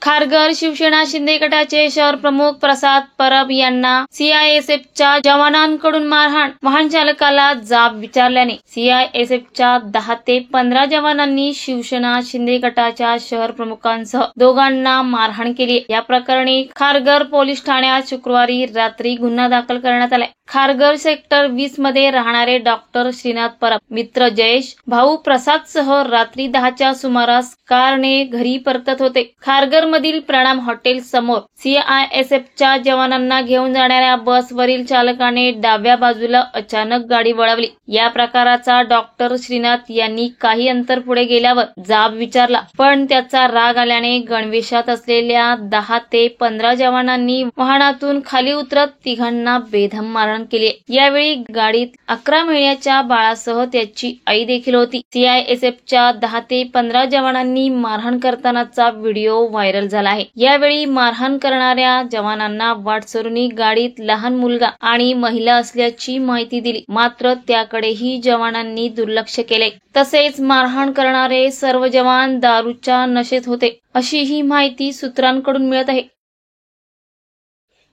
खारघर शिवसेना शिंदे गटाचे शहर प्रमुख प्रसाद परब यांना सीआयएसएफच्या जवानांकडून मारहाण, वाहन चालकाला जाब विचारल्याने सीआयएसएफच्या 10 ते 15 जवानांनी शिवसेना शिंदे गटाच्या शहर प्रमुखांसह दोघांना मारहाण केली। या प्रकरणी खारघर पोलीस ठाण्यात शुक्रवारी रात्री गुन्हा दाखल करण्यात आलाय। खारघर सेक्टर 20 मध्ये राहणारे डॉक्टर श्रीनाथ परब, मित्र जयेश, भाऊ प्रसाद सह रात्री 10च्या सुमारास कारने घरी परतत होते। खारघर मधील प्रणाम हॉटेल समोर सीआयएसएफच्या जवानांना घेऊन जाणाऱ्या बसवरील चालकाने डाव्या बाजूला अचानक गाडी वळवली। या प्रकाराचा डॉक्टर श्रीनाथ यांनी काही अंतर पुढे गेल्यावर जाब विचारला, पण त्याचा राग आल्याने गणवेशात असलेल्या 10 ते 15 जवानांनी वाहनातून खाली उतरत तिघांना बेदम मारहाण केली। यावेळी गाडीत 11 महिन्याच्या बाळासह त्याची आई देखील होती। सीआयएसएफच्या 10 ते 15 जवानांनी मारहाण करतानाचा व्हिडिओ व्हायरल झाला आहे। यावेळी मारहाण करणाऱ्या जवानांना वाटसरूंनी गाडीत लहान मुलगा आणि महिला असल्याची माहिती दिली, मात्र त्याकडेही जवानांनी दुर्लक्ष केले। तसेच मारहाण करणारे सर्व जवान दारूच्या नशेत होते, अशी ही माहिती सूत्रांकडून मिळत आहे।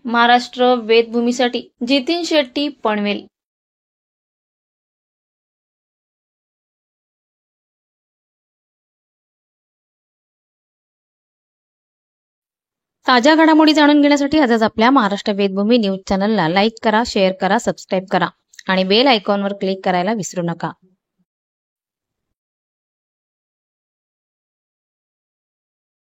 महाराष्ट्र वेदभूमीसाठी जितीन शेट्टी, पनवेल। ताज्या घडामोडी जाणून घेण्यासाठी आजच आपल्या महाराष्ट्र वेदभूमी न्यूज चॅनलला लाईक करा, शेअर करा, सबस्क्राईब करा आणि बेल आयकॉनवर क्लिक करायला विसरू नका।